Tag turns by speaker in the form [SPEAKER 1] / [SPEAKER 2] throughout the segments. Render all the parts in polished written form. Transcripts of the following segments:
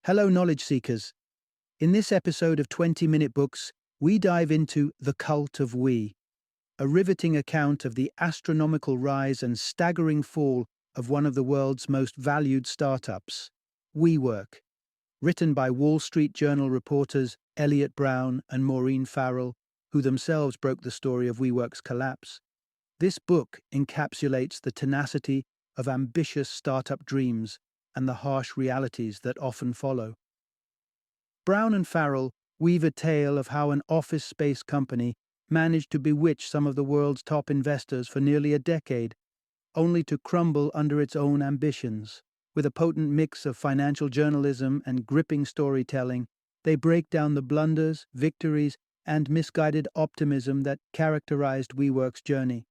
[SPEAKER 1] Hello, knowledge seekers. In this episode of 20-Minute Books, we dive into The Cult of We, a riveting account of the astronomical rise and staggering fall of one of the world's most valued startups, WeWork. Written by Wall Street Journal reporters Eliot and Maureen Farrell, who themselves broke the story of WeWork's collapse. This book encapsulates the tenacity of ambitious startup dreams and the harsh realities that often follow. Brown and Farrell weave a tale of how an office space company managed to bewitch some of the world's top investors for nearly a decade, only to crumble under its own ambitions. With a potent mix of financial journalism and gripping storytelling, they break down the blunders, victories, and misguided optimism that characterized WeWork's journey.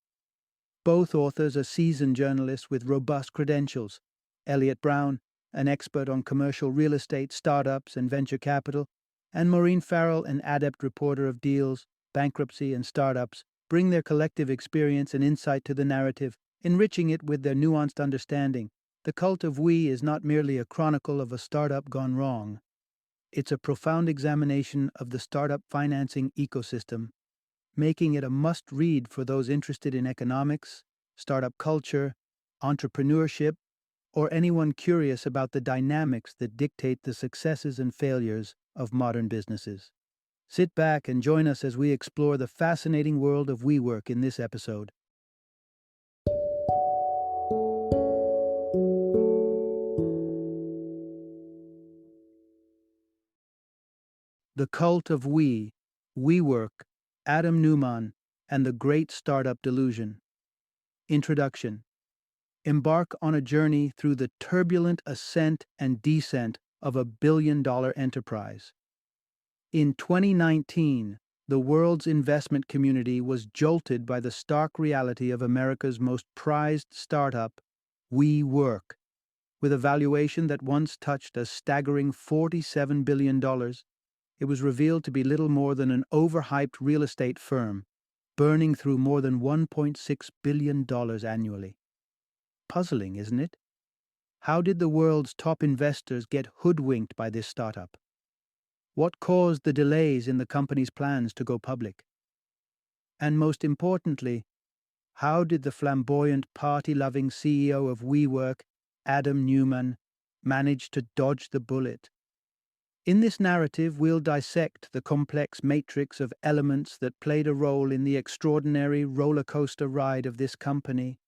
[SPEAKER 1] Both authors are seasoned journalists with robust credentials. Eliot, an expert on commercial real estate, startups, and venture capital, and Maureen Farrell, an adept reporter of deals, bankruptcy, and startups, bring their collective experience and insight to the narrative, enriching it with their nuanced understanding. The Cult of We is not merely a chronicle of a startup gone wrong. It's a profound examination of the startup financing ecosystem, making it a must-read for those interested in economics, startup culture, entrepreneurship, or anyone curious about the dynamics that dictate the successes and failures of modern businesses. Sit back and join us as we explore the fascinating world of WeWork in this episode. The Cult of We, WeWork, Adam Neumann, and the Great Startup Delusion. Introduction. Embark on a journey through the turbulent ascent and descent of a billion-dollar enterprise. In 2019, the world's investment community was jolted by the stark reality of America's most prized startup, WeWork. With a valuation that once touched a staggering $47 billion, it was revealed to be little more than an overhyped real estate firm, burning through more than $1.6 billion annually. Puzzling, isn't it? How did the world's top investors get hoodwinked by this startup? What caused the delays in the company's plans to go public? And most importantly, how did the flamboyant, party-loving CEO of WeWork, Adam Neumann, manage to dodge the bullet? In this narrative, we'll dissect the complex matrix of elements that played a role in the extraordinary roller coaster ride of this company.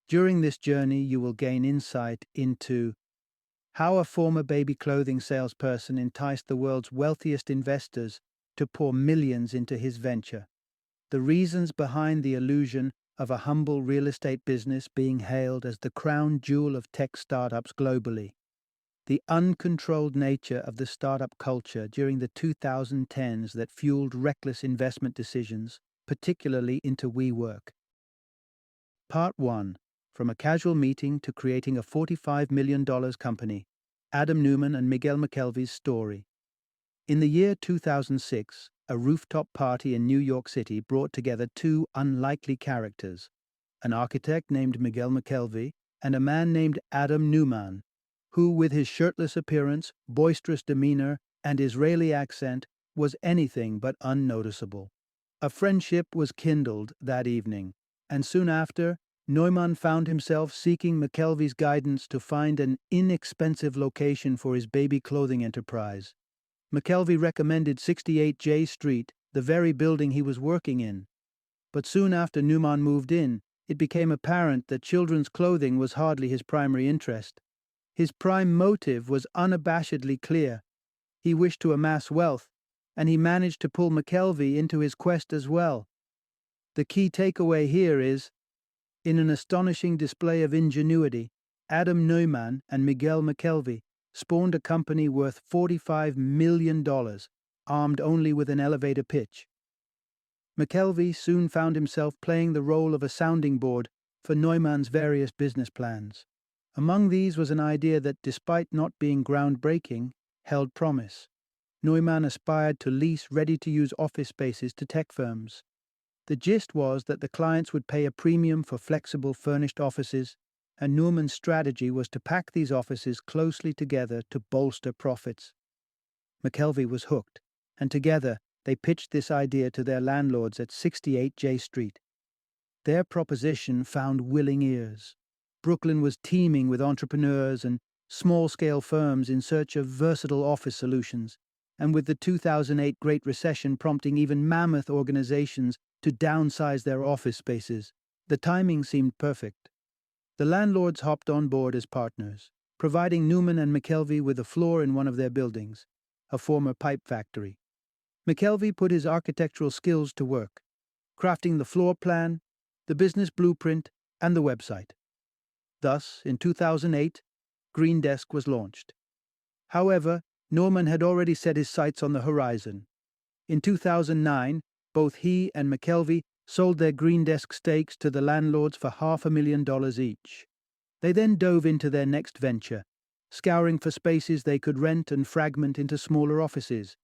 [SPEAKER 1] During this journey, you will gain insight into how a former baby clothing salesperson enticed the world's wealthiest investors to pour millions into his venture, the reasons behind the illusion of a humble real estate business being hailed as the crown jewel of tech startups globally, the uncontrolled nature of the startup culture during the 2010s that fueled reckless investment decisions, particularly into WeWork. Part 1. From a casual meeting to creating a $45 million company, Adam Neumann and Miguel McKelvey's story. In the year 2006, a rooftop party in New York City brought together two unlikely characters, an architect named Miguel McKelvey and a man named Adam Neumann, who, with his shirtless appearance, boisterous demeanor, and Israeli accent, was anything but unnoticeable. A friendship was kindled that evening, and soon after, Neumann found himself seeking McKelvey's guidance to find an inexpensive location for his baby clothing enterprise. McKelvey recommended 68 J Street, the very building he was working in. But soon after Neumann moved in, it became apparent that children's clothing was hardly his primary interest. His prime motive was unabashedly clear. He wished to amass wealth, and he managed to pull McKelvey into his quest as well. The key takeaway here is, in an astonishing display of ingenuity, Adam Neumann and Miguel McKelvey spawned a company worth $45 million, armed only with an elevator pitch. McKelvey soon found himself playing the role of a sounding board for Neumann's various business plans. Among these was an idea that, despite not being groundbreaking, held promise. Neumann aspired to lease ready-to-use office spaces to tech firms. The gist was that the clients would pay a premium for flexible furnished offices, and Neumann's strategy was to pack these offices closely together to bolster profits. McKelvey was hooked, and together they pitched this idea to their landlords at 68 J Street. Their proposition found willing ears. Brooklyn was teeming with entrepreneurs and small-scale firms in search of versatile office solutions, and with the 2008 Great Recession prompting even mammoth organizations to downsize their office spaces, the timing seemed perfect. The landlords hopped on board as partners, providing Neumann and McKelvey with a floor in one of their buildings, a former pipe factory. McKelvey put his architectural skills to work, crafting the floor plan, the business blueprint, and the website. Thus, in 2008, Green Desk was launched. However, Neumann had already set his sights on the horizon. In 2009, both he and McKelvey sold their Green Desk stakes to the landlords for $500,000 each. They then dove into their next venture, scouring for spaces they could rent and fragment into smaller offices.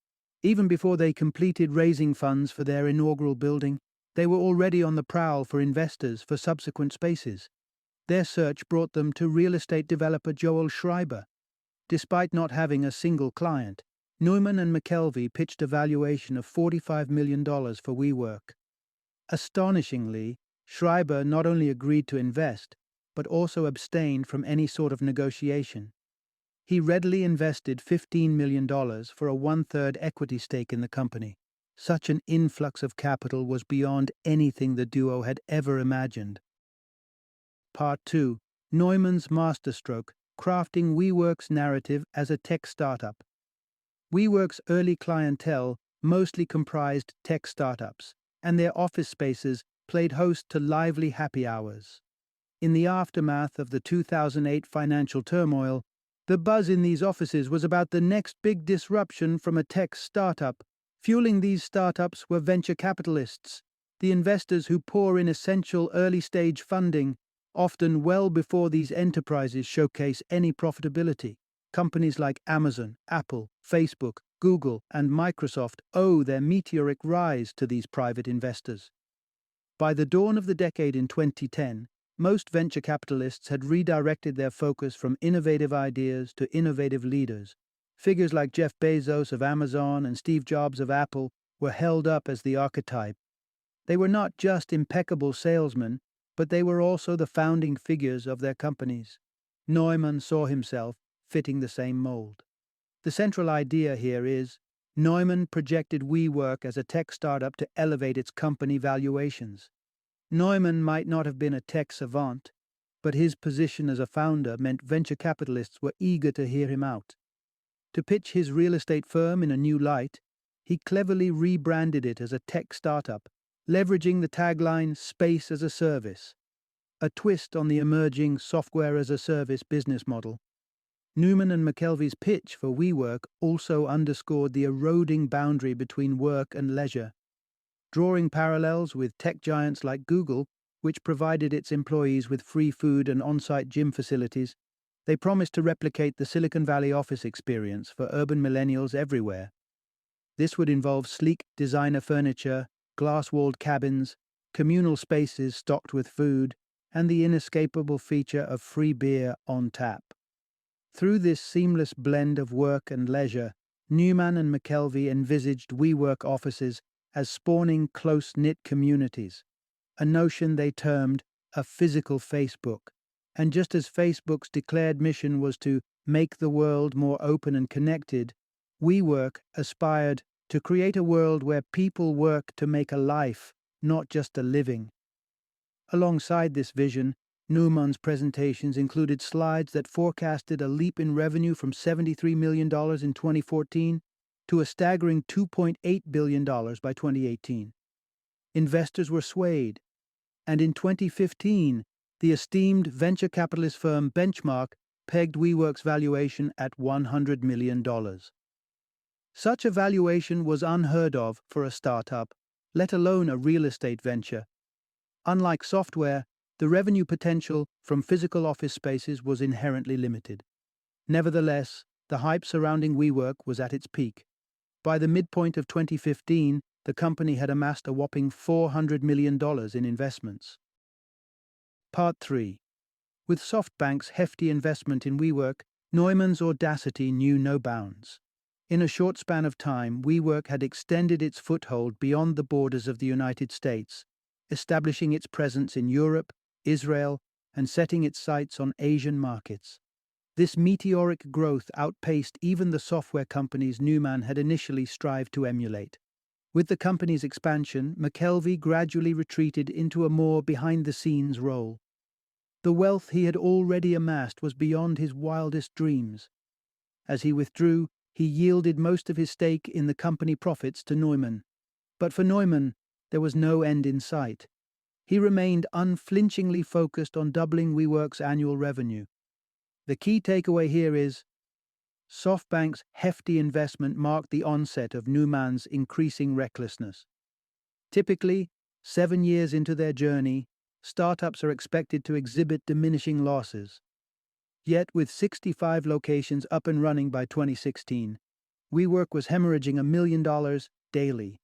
[SPEAKER 1] Even before they completed raising funds for their inaugural building, they were already on the prowl for investors for subsequent spaces. Their search brought them to real estate developer Joel Schreiber. Despite not having a single client, Neumann and McKelvey pitched a valuation of $45 million for WeWork. Astonishingly, Schreiber not only agreed to invest, but also abstained from any sort of negotiation. He readily invested $15 million for a one-third equity stake in the company. Such an influx of capital was beyond anything the duo had ever imagined. Part 2. Neumann's masterstroke, crafting WeWork's narrative as a tech startup. WeWork's early clientele mostly comprised tech startups, and their office spaces played host to lively happy hours. In the aftermath of the 2008 financial turmoil, the buzz in these offices was about the next big disruption from a tech startup. Fueling these startups were venture capitalists, the investors who pour in essential early-stage funding, often well before these enterprises showcase any profitability. Companies like Amazon, Apple, Facebook, Google, and Microsoft owe their meteoric rise to these private investors. By the dawn of the decade in 2010, most venture capitalists had redirected their focus from innovative ideas to innovative leaders. Figures like Jeff Bezos of Amazon and Steve Jobs of Apple were held up as the archetype. They were not just impeccable salesmen, but they were also the founding figures of their companies. Neumann saw himself fitting the same mold. The central idea here is, Neumann projected WeWork as a tech startup to elevate its company valuations. Neumann might not have been a tech savant, but his position as a founder meant venture capitalists were eager to hear him out. To pitch his real estate firm in a new light, he cleverly rebranded it as a tech startup, leveraging the tagline "Space as a Service," a twist on the emerging software-as-a-service business model. Neumann and McKelvey's pitch for WeWork also underscored the eroding boundary between work and leisure. Drawing parallels with tech giants like Google, which provided its employees with free food and on-site gym facilities, they promised to replicate the Silicon Valley office experience for urban millennials everywhere. This would involve sleek designer furniture, glass-walled cabins, communal spaces stocked with food, and the inescapable feature of free beer on tap. Through this seamless blend of work and leisure, Neumann and McKelvey envisaged WeWork offices as spawning close-knit communities, a notion they termed a physical Facebook. And just as Facebook's declared mission was to make the world more open and connected, WeWork aspired to create a world where people work to make a life, not just a living. Alongside this vision, Neumann's presentations included slides that forecasted a leap in revenue from $73 million in 2014 to a staggering $2.8 billion by 2018. Investors were swayed, and in 2015, the esteemed venture capitalist firm Benchmark pegged WeWork's valuation at $100 million. Such a valuation was unheard of for a startup, let alone a real estate venture. Unlike software, the revenue potential from physical office spaces was inherently limited. Nevertheless, the hype surrounding WeWork was at its peak. By the midpoint of 2015, the company had amassed a whopping $400 million in investments. Part 3. With SoftBank's hefty investment in WeWork, Neumann's audacity knew no bounds. In a short span of time, WeWork had extended its foothold beyond the borders of the United States, establishing its presence in Europe, Israel, and setting its sights on Asian markets. This meteoric growth outpaced even the software companies Neumann had initially strived to emulate. With the company's expansion, McKelvey gradually retreated into a more behind-the-scenes role. The wealth he had already amassed was beyond his wildest dreams. As he withdrew, he yielded most of his stake in the company profits to Neumann. But for Neumann, there was no end in sight. He remained unflinchingly focused on doubling WeWork's annual revenue. The key takeaway here is, SoftBank's hefty investment marked the onset of Neumann's increasing recklessness. Typically, 7 years into their journey, startups are expected to exhibit diminishing losses. Yet, with 65 locations up and running by 2016, WeWork was hemorrhaging $1 million daily.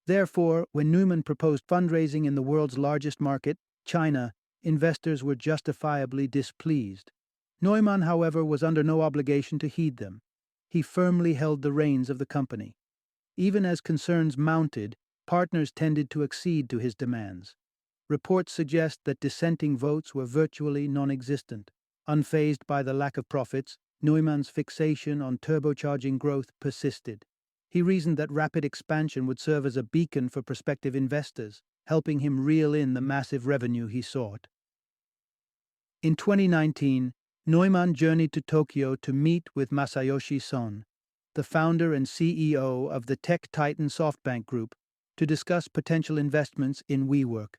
[SPEAKER 1] Therefore, when Neumann proposed fundraising in the world's largest market, China, investors were justifiably displeased. Neumann, however, was under no obligation to heed them. He firmly held the reins of the company. Even as concerns mounted, partners tended to accede to his demands. Reports suggest that dissenting votes were virtually non-existent. Unfazed by the lack of profits, Neumann's fixation on turbocharging growth persisted. He reasoned that rapid expansion would serve as a beacon for prospective investors, helping him reel in the massive revenue he sought. In 2019, Neumann journeyed to Tokyo to meet with Masayoshi Son, the founder and CEO of the tech titan SoftBank Group, to discuss potential investments in WeWork.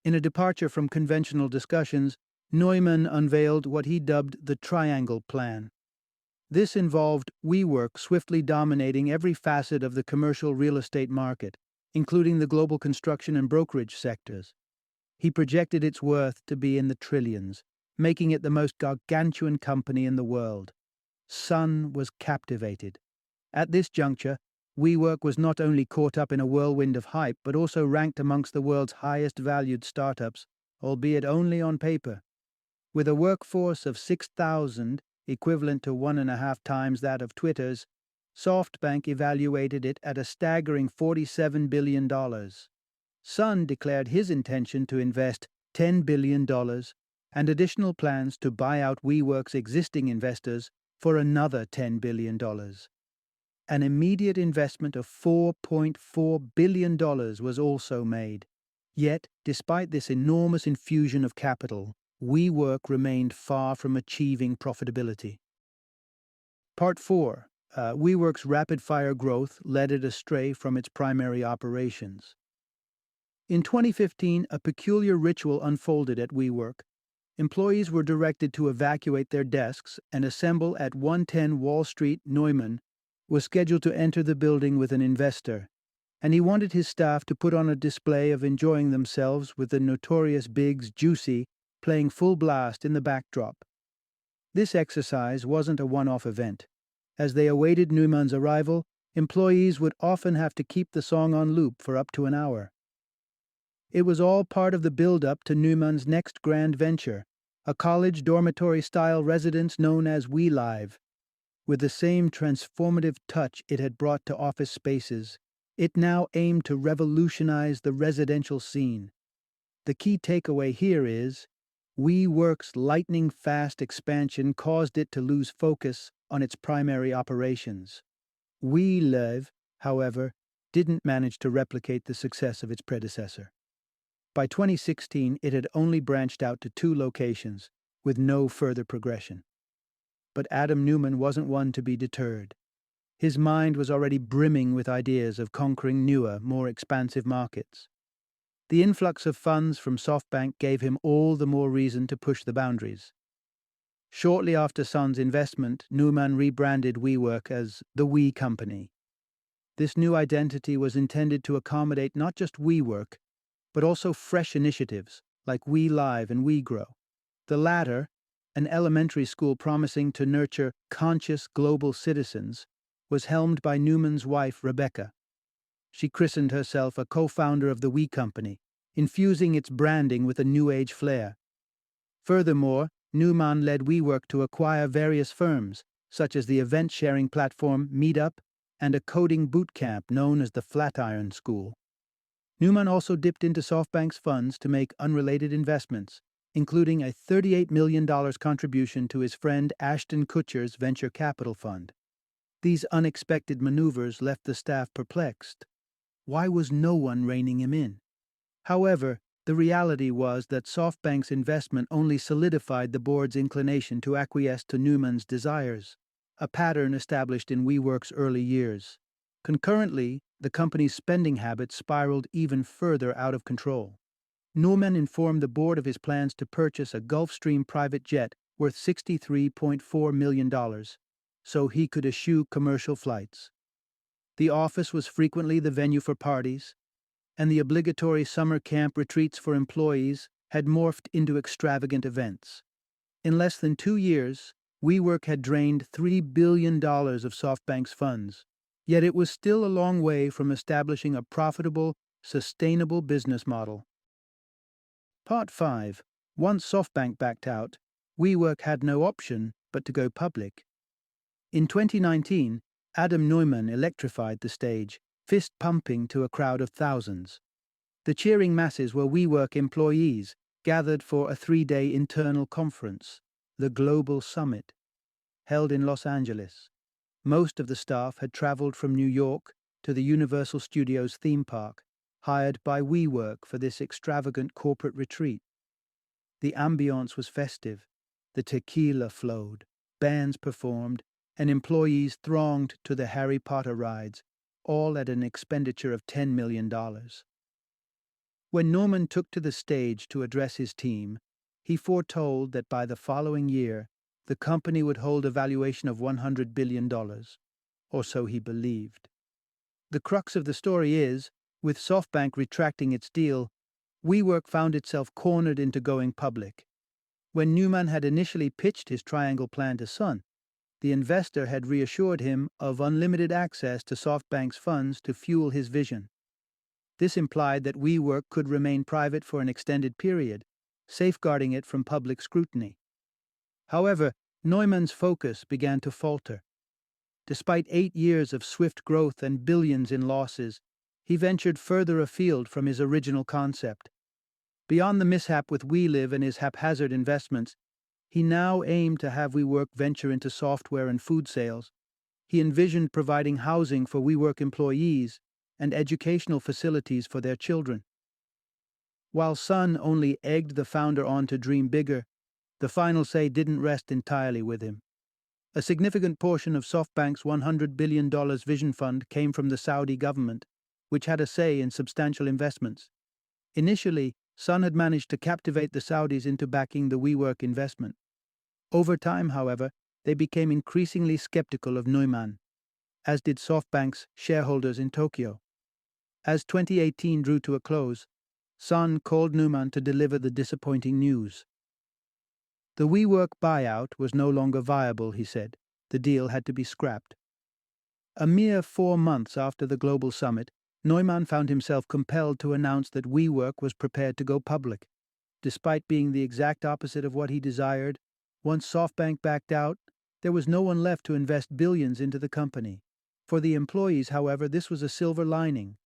[SPEAKER 1] In a departure from conventional discussions, Neumann unveiled what he dubbed the Triangle Plan. This involved WeWork swiftly dominating every facet of the commercial real estate market, including the global construction and brokerage sectors. He projected its worth to be in the trillions, making it the most gargantuan company in the world. Son was captivated. At this juncture, WeWork was not only caught up in a whirlwind of hype, but also ranked amongst the world's highest valued startups, albeit only on paper. With a workforce of 6,000, equivalent to 1.5 times that of Twitter's, SoftBank evaluated it at a staggering $47 billion. Son declared his intention to invest $10 billion and additional plans to buy out WeWork's existing investors for another $10 billion. An immediate investment of $4.4 billion was also made. Yet, despite this enormous infusion of capital, WeWork remained far from achieving profitability. Part 4. WeWork's rapid-fire growth led it astray from its primary operations. In 2015, a peculiar ritual unfolded at WeWork. Employees were directed to evacuate their desks and assemble at 110 Wall Street. Neumann was scheduled to enter the building with an investor, and he wanted his staff to put on a display of enjoying themselves with the notorious Big's Juicy playing full blast in the backdrop. This exercise wasn't a one-off event. As they awaited Neumann's arrival, employees would often have to keep the song on loop for up to an hour. It was all part of the build-up to Neumann's next grand venture, a college dormitory-style residence known as WeLive. With the same transformative touch it had brought to office spaces, it now aimed to revolutionize the residential scene. The key takeaway here is, WeWork's lightning-fast expansion caused it to lose focus on its primary operations. WeLive, however, didn't manage to replicate the success of its predecessor. By 2016, it had only branched out to 2 locations, with no further progression. But Adam Neumann wasn't one to be deterred. His mind was already brimming with ideas of conquering newer, more expansive markets. The influx of funds from SoftBank gave him all the more reason to push the boundaries. Shortly after Son's investment, Neumann rebranded WeWork as the We Company. This new identity was intended to accommodate not just WeWork, but also fresh initiatives like WeLive and WeGrow. The latter, an elementary school promising to nurture conscious global citizens, was helmed by Neumann's wife, Rebecca. She christened herself a co-founder of the We Company, infusing its branding with a new age flair. Furthermore, Neumann led WeWork to acquire various firms, such as the event-sharing platform Meetup and a coding boot camp known as the Flatiron School. Neumann also dipped into SoftBank's funds to make unrelated investments, including a $38 million contribution to his friend Ashton Kutcher's venture capital fund. These unexpected maneuvers left the staff perplexed. Why was no one reining him in? However, the reality was that SoftBank's investment only solidified the board's inclination to acquiesce to Neumann's desires, a pattern established in WeWork's early years. Concurrently, the company's spending habits spiraled even further out of control. Neumann informed the board of his plans to purchase a Gulfstream private jet worth $63.4 million, so he could eschew commercial flights. The office was frequently the venue for parties, and the obligatory summer camp retreats for employees had morphed into extravagant events. In less than 2 years, WeWork had drained $3 billion of SoftBank's funds, yet it was still a long way from establishing a profitable, sustainable business model. Part 5. Once SoftBank backed out, WeWork had no option but to go public. In 2019, Adam Neumann electrified the stage, fist-pumping to a crowd of thousands. The cheering masses were WeWork employees, gathered for a 3-day internal conference, the Global Summit, held in Los Angeles. Most of the staff had traveled from New York to the Universal Studios theme park, hired by WeWork for this extravagant corporate retreat. The ambiance was festive. The tequila flowed, bands performed, and employees thronged to the Harry Potter rides, all at an expenditure of $10 million. When Neumann took to the stage to address his team, he foretold that by the following year, the company would hold a valuation of $100 billion, or so he believed. The crux of the story is, with SoftBank retracting its deal, WeWork found itself cornered into going public. When Neumann had initially pitched his triangle plan to Sun, the investor had reassured him of unlimited access to SoftBank's funds to fuel his vision. This implied that WeWork could remain private for an extended period, safeguarding it from public scrutiny. However, Neumann's focus began to falter. Despite 8 years of swift growth and billions in losses, he ventured further afield from his original concept. Beyond the mishap with WeLive and his haphazard investments, he now aimed to have WeWork venture into software and food sales. He envisioned providing housing for WeWork employees and educational facilities for their children. While Sun only egged the founder on to dream bigger, the final say didn't rest entirely with him. A significant portion of SoftBank's $100 billion vision fund came from the Saudi government, which had a say in substantial investments. Initially, Sun had managed to captivate the Saudis into backing the WeWork investment. Over time, however, they became increasingly skeptical of Neumann, as did SoftBank's shareholders in Tokyo. As 2018 drew to a close, Sun called Neumann to deliver the disappointing news. The WeWork buyout was no longer viable, he said. The deal had to be scrapped. A mere 4 months after the global summit, Neumann found himself compelled to announce that WeWork was prepared to go public. Despite being the exact opposite of what he desired, once SoftBank backed out, there was no one left to invest billions into the company. For the employees, however, this was a silver lining.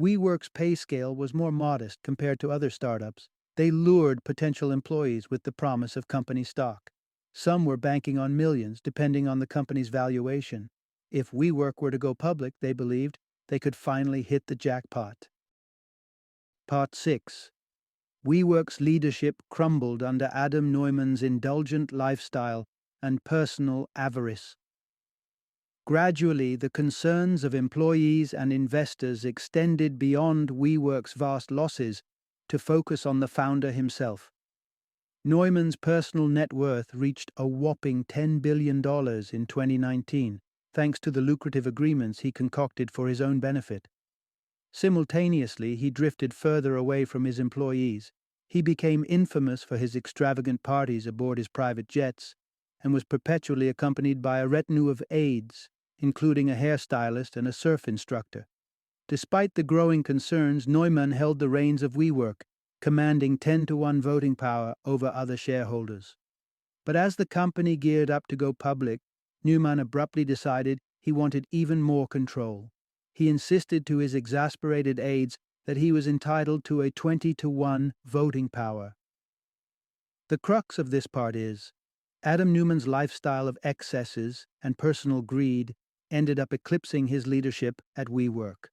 [SPEAKER 1] WeWork's pay scale was more modest compared to other startups. They lured potential employees with the promise of company stock. Some were banking on millions, depending on the company's valuation. If WeWork were to go public, they believed, they could finally hit the jackpot. Part 6. WeWork's leadership crumbled under Adam Neumann's indulgent lifestyle and personal avarice. Gradually, the concerns of employees and investors extended beyond WeWork's vast losses to focus on the founder himself. Neumann's personal net worth reached a whopping $10 billion in 2019, thanks to the lucrative agreements he concocted for his own benefit. Simultaneously, he drifted further away from his employees. He became infamous for his extravagant parties aboard his private jets and was perpetually accompanied by a retinue of aides, including a hairstylist and a surf instructor. Despite the growing concerns, Neumann held the reins of WeWork, commanding 10-to-1 voting power over other shareholders. But as the company geared up to go public, Neumann abruptly decided he wanted even more control. He insisted to his exasperated aides that he was entitled to a 20-to-1 voting power. The crux of this part is, Adam Neumann's lifestyle of excesses and personal greed ended up eclipsing his leadership at WeWork.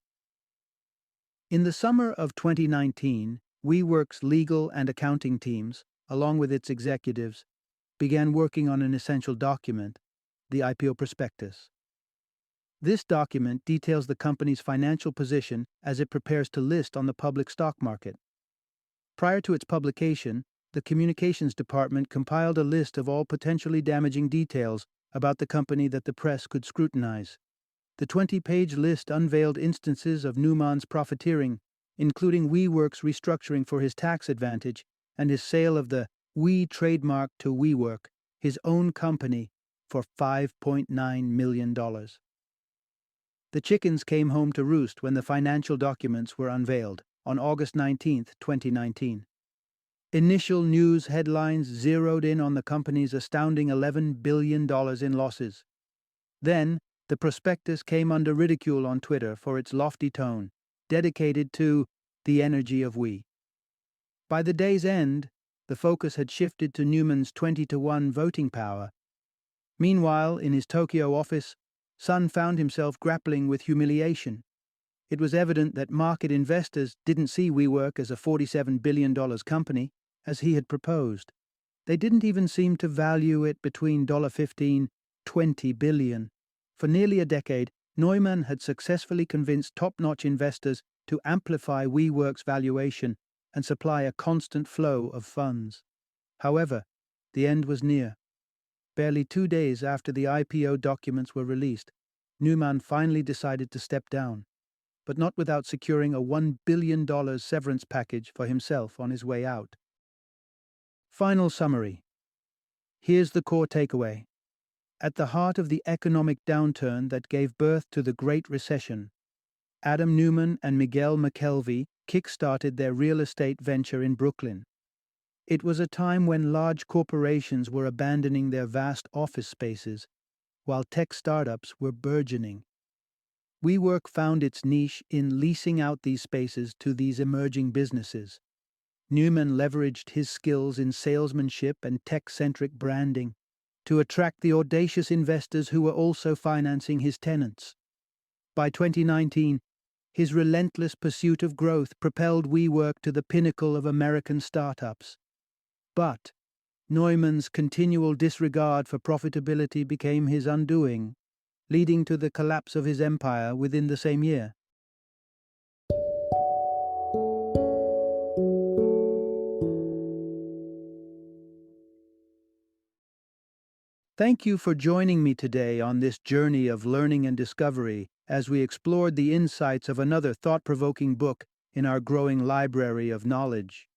[SPEAKER 1] In the summer of 2019, WeWork's legal and accounting teams, along with its executives, began working on an essential document, the IPO prospectus. This document details the company's financial position as it prepares to list on the public stock market. Prior to its publication, the communications department compiled a list of all potentially damaging details about the company that the press could scrutinize. The 20-page list unveiled instances of Neumann's profiteering, including WeWork's restructuring for his tax advantage and his sale of the We trademark to WeWork, his own company, for $5.9 million. The chickens came home to roost when the financial documents were unveiled on August 19, 2019. Initial news headlines zeroed in on the company's astounding $11 billion in losses. Then, the prospectus came under ridicule on Twitter for its lofty tone, dedicated to the energy of we. By the day's end, the focus had shifted to Neumann's 20-to-1 voting power. Meanwhile, in his Tokyo office, Sun found himself grappling with humiliation. It was evident that market investors didn't see WeWork as a $47 billion company, as he had proposed. They didn't even seem to value it between $15, $20 billion. For nearly a decade, Neumann had successfully convinced top-notch investors to amplify WeWork's valuation and supply a constant flow of funds. However, the end was near. Barely 2 days after the IPO documents were released, Neumann finally decided to step down, but not without securing a $1 billion severance package for himself on his way out. Final summary. Here's the core takeaway. At the heart of the economic downturn that gave birth to the Great Recession, Adam Neumann and Miguel McKelvey kick-started their real estate venture in Brooklyn. It was a time when large corporations were abandoning their vast office spaces, while tech startups were burgeoning. WeWork found its niche in leasing out these spaces to these emerging businesses. Neumann leveraged his skills in salesmanship and tech-centric branding to attract the audacious investors who were also financing his tenants. By 2019, his relentless pursuit of growth propelled WeWork to the pinnacle of American startups. But Neumann's continual disregard for profitability became his undoing, leading to the collapse of his empire within the same year. Thank you for joining me today on this journey of learning and discovery as we explored the insights of another thought-provoking book in our growing library of knowledge.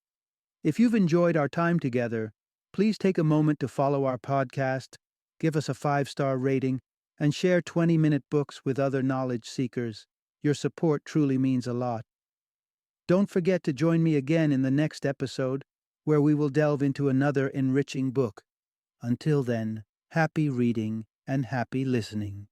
[SPEAKER 1] If you've enjoyed our time together, please take a moment to follow our podcast, give us a 5-star rating, and share 20-minute books with other knowledge seekers. Your support truly means a lot. Don't forget to join me again in the next episode, where we will delve into another enriching book. Until then, happy reading and happy listening.